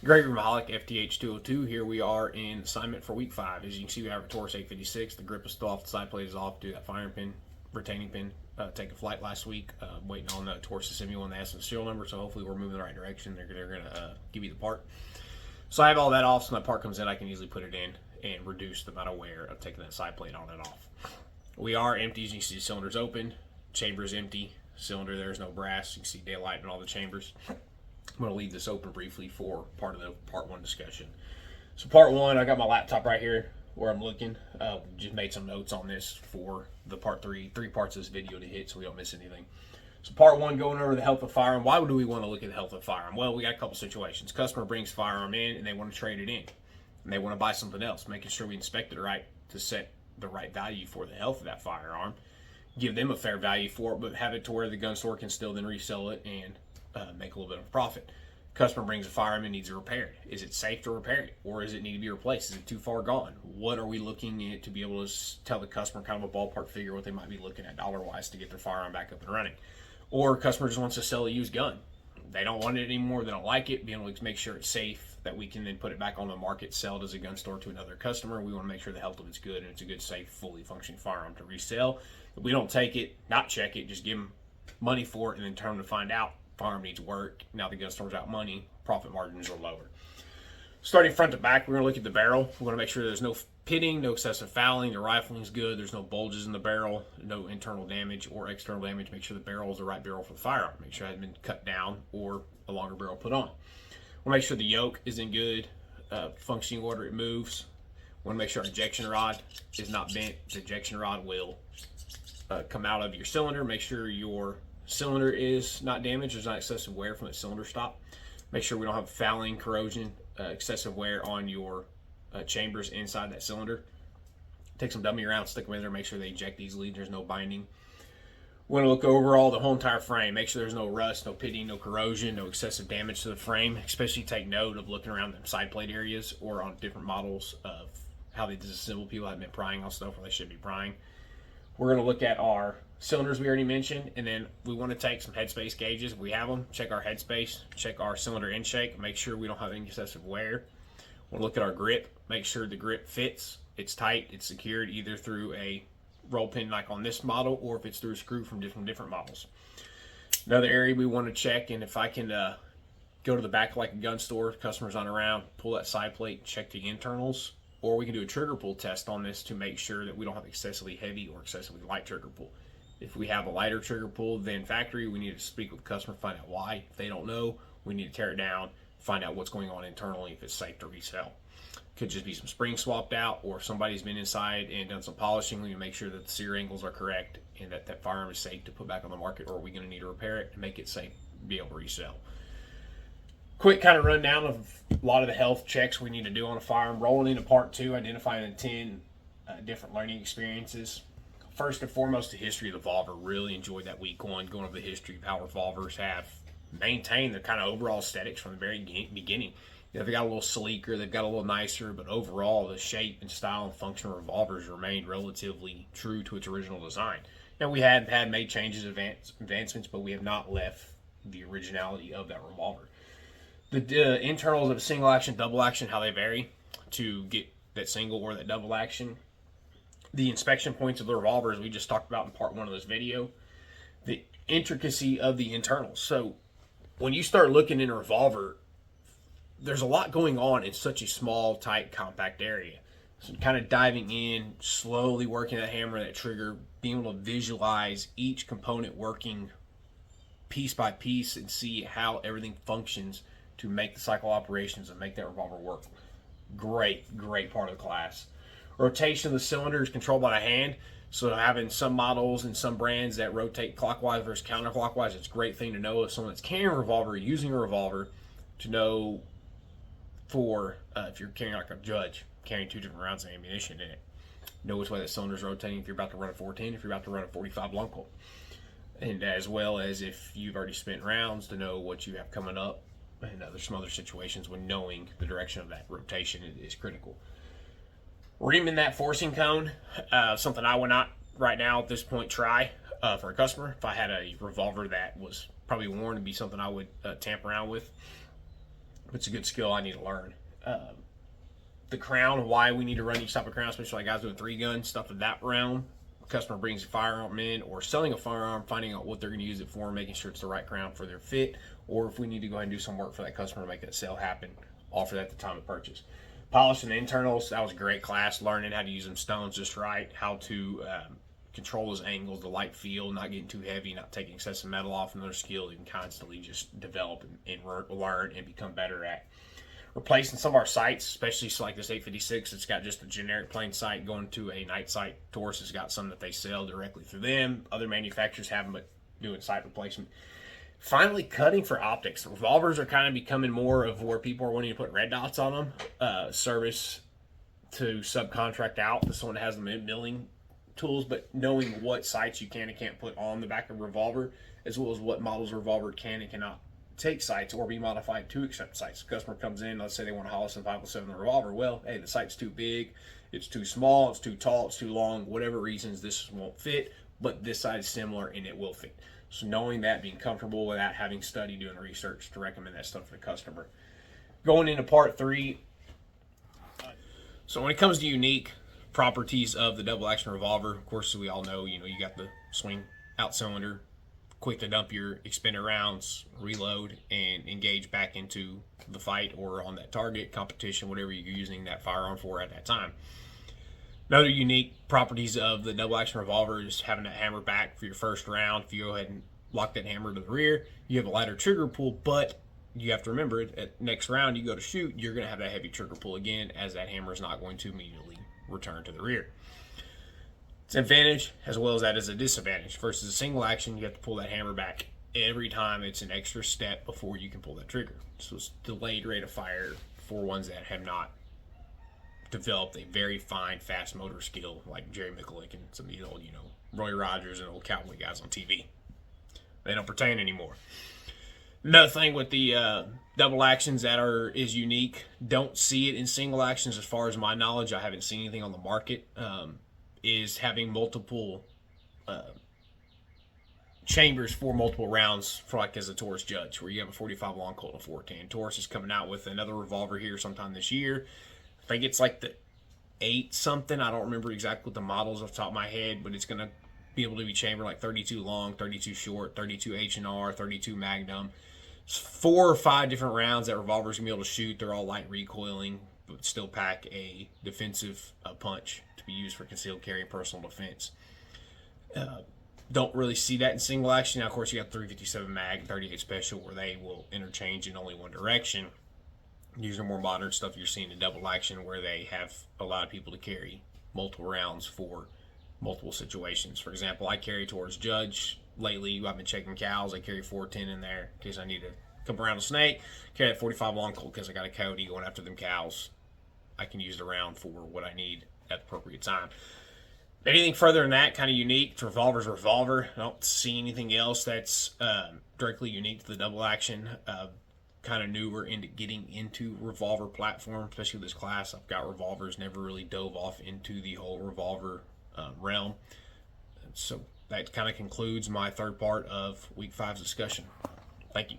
Great Mahalik, FTH202. Here we are in assignment for week 5. As you can see, we have a Taurus 856. The grip is still off, the side plate is off. Do that firing pin, retaining pin. Take a flight last week. Waiting on the Taurus to send me one that has the serial number, so hopefully we're moving in the right direction. They're going to give you the part. So I have all that off, so when that part comes in, I can easily put it in and reduce the amount of wear of taking that side plate on and off. We are empty. As you can see, the cylinder's open. Chamber is empty. Cylinder, there's no brass. You can see daylight in all the chambers. I'm going to leave this open briefly for part of the part 1 discussion. So part 1, I got my laptop right here where I'm looking. Just made some notes on this for the part 3 parts of this video to hit so we don't miss anything. So part 1, going over the health of firearm. Why do we want to look at the health of firearm? Well, we got a couple situations. Customer brings firearm in and they want to trade it in. And they want to buy something else, making sure we inspect it right to set the right value for the health of that firearm. Give them a fair value for it, but have it to where the gun store can still then resell it and make a little bit of profit. Customer brings a firearm and needs it repaired. Is it safe to repair it, or does it need to be replaced? Is it too far gone? What are we looking at to be able to tell the customer kind of a ballpark figure what they might be looking at dollar-wise to get their firearm back up and running? Or customer just wants to sell a used gun. They don't want it anymore. They don't like it. Being able to make sure it's safe, that we can then put it back on the market, sell it as a gun store to another customer. We want to make sure the health of it's good and it's a good, safe, fully functioning firearm to resell. If we don't take it, not check it, just give them money for it, and then turn them to find out firearm needs work. Now the gun store's out money, profit margins are lower. Starting front to back, we're going to look at the barrel. We're going to make sure there's no pitting, no excessive fouling, the rifling is good, there's no bulges in the barrel, no internal damage or external damage. Make sure the barrel is the right barrel for the firearm. Make sure it hasn't been cut down or a longer barrel put on. We'll make sure the yoke is in good functioning order, it moves. We want to make sure our ejection rod is not bent. The ejection rod will come out of your cylinder. Make sure your cylinder is not damaged. There's not excessive wear from the cylinder stop. Make sure we don't have fouling, corrosion, excessive wear on your chambers inside that cylinder. Take some dummy rounds, stick them in there, make sure they eject easily. There's no binding. We're going to look overall the whole entire frame. Make sure there's no rust, no pitting, no corrosion, no excessive damage to the frame. Especially take note of looking around the side plate areas or on different models of how they disassemble. People haven't been prying on stuff where they should be prying. We're going to look at our cylinders we already mentioned, and then we want to take some headspace gauges. If we have them, check our headspace, check our cylinder intake, make sure we don't have any excessive wear. We'll look at our grip, make sure the grip fits, it's tight, it's secured either through a roll pin like on this model, or if it's through a screw from different models. Another area we want to check, and if I can go to the back like a gun store, customers not around, pull that side plate, check the internals. Or we can do a trigger pull test on this to make sure that we don't have excessively heavy or excessively light trigger pull. If we have a lighter trigger pull than factory, we need to speak with the customer, find out why. If they don't know, we need to tear it down, find out what's going on internally, if it's safe to resell. Could just be some springs swapped out, or if somebody's been inside and done some polishing. We need to make sure that the sear angles are correct and that that firearm is safe to put back on the market, or are we going to need to repair it and make it safe to be able to resell. Quick kind of rundown of a lot of the health checks we need to do on a firearm. Rolling into part 2, identifying the 10 different learning experiences. First and foremost, the history of the revolver. Really enjoyed that week 1, going over the history of how revolvers have maintained their kind of overall aesthetics from the very beginning. You know, they got a little sleeker, they've got a little nicer, but overall the shape and style and function of revolvers remained relatively true to its original design. Now we have made changes, advancements, but we have not left the originality of that revolver. The internals of a single action, double action, how they vary to get that single or that double action. The inspection points of the revolvers we just talked about in part 1 of this video. The intricacy of the internals. So when you start looking in a revolver, there's a lot going on in such a small, tight, compact area. So kind of diving in, slowly working that hammer, that trigger, being able to visualize each component working piece by piece and see how everything functions to make the cycle operations and make that revolver work. Great part of the class. Rotation of the cylinder is controlled by the hand. So having some models and some brands that rotate clockwise versus counterclockwise, it's a great thing to know if someone that's carrying a revolver, using a revolver, to know for if you're carrying like a judge, carrying 2 different rounds of ammunition in it. Know which way that cylinder is rotating if you're about to run a 410, if you're about to run a 45 long Colt. And as well as if you've already spent rounds, to know what you have coming up. And there's some other situations when knowing the direction of that rotation is critical. Reaming that forcing cone, something I would not right now at this point try for a customer. If I had a revolver that was probably worn, to be something I would tamp around with. It's a good skill I need to learn. The crown, why we need to run each type of crown, especially like guys doing 3-gun, stuff of that realm. Customer brings a firearm in or selling a firearm, finding out what they're going to use it for, making sure it's the right crown for their fit, or if we need to go ahead and do some work for that customer to make that sale happen, offer that at the time of purchase. Polishing the internals, that was a great class, learning how to use them stones just right, how to control those angles, the light feel, not getting too heavy, not taking excessive metal off, another skill you can constantly just develop and learn and become better at. Replacing some of our sights, especially like this 856, it's got just a generic plain sight going to a night sight. Taurus has got some that they sell directly through them. Other manufacturers have them, but doing sight replacement. Finally, cutting for optics. Revolvers are kind of becoming more of where people are wanting to put red dots on them. Service to subcontract out to someone that has the milling tools, but knowing what sights you can and can't put on the back of a revolver, as well as what models of revolver can and cannot take sights or be modified to accept sights. The customer comes in, let's say they want a Hollison 507 revolver. Well, hey, the sight's too big, it's too small, it's too tall, it's too long, whatever reasons this won't fit, but this side's similar and it will fit. So knowing that, being comfortable with that, having studied, doing research to recommend that stuff for the customer. Going into part 3. So when it comes to unique properties of the double action revolver, of course, we all know, you got the swing out cylinder, quick to dump your expended rounds, reload, and engage back into the fight or on that target, competition, whatever you're using that firearm for at that time. Another unique properties of the double action revolver is having that hammer back for your first round. If you go ahead and lock that hammer to the rear, you have a lighter trigger pull, but you have to remember at next round you go to shoot, you're going to have that heavy trigger pull again, as that hammer is not going to immediately return to the rear. It's an advantage as well as that is a disadvantage. Versus a single action, you have to pull that hammer back every time. It's an extra step before you can pull that trigger. So it's delayed rate of fire for ones that have not developed a very fine, fast motor skill like Jerry Miculek and some of these old, Roy Rogers and old cowboy guys on TV. They don't pertain anymore. Another thing with the double actions that is unique, don't see it in single actions as far as my knowledge. I haven't seen anything on the market. Is having multiple chambers for multiple rounds for like as a Taurus judge, where you have a 45 long Colt and a 410. Taurus is coming out with another revolver here sometime this year. I think it's like the 8 something. I don't remember exactly what the models off the top of my head, but it's going to be able to be chambered like 32 long, 32 short, 32 H&R, 32 Magnum. It's 4 or 5 different rounds that revolver's going to be able to shoot. They're all light recoiling, but still pack a defensive punch to be used for concealed carry and personal defense. Don't really see that in single action. Now, of course, you got 357 mag, 38 special, where they will interchange in only one direction. Using more modern stuff, you're seeing in double action where they have allowed people to carry multiple rounds for multiple situations. For example, I carry towards judge. Lately, I've been checking cows. I carry 410 in there in case I need to come around a snake. Carry that 45 long Colt because I got a coyote going after them cows. I can use it around for what I need at the appropriate time. Anything further than that, kind of unique. It's revolver's revolver. I don't see anything else that's directly unique to the double action. Kind of newer into getting into revolver platform, especially with this class. I've got revolvers, never really dove off into the whole revolver realm. So that kind of concludes my third part of week 5's discussion. Thank you.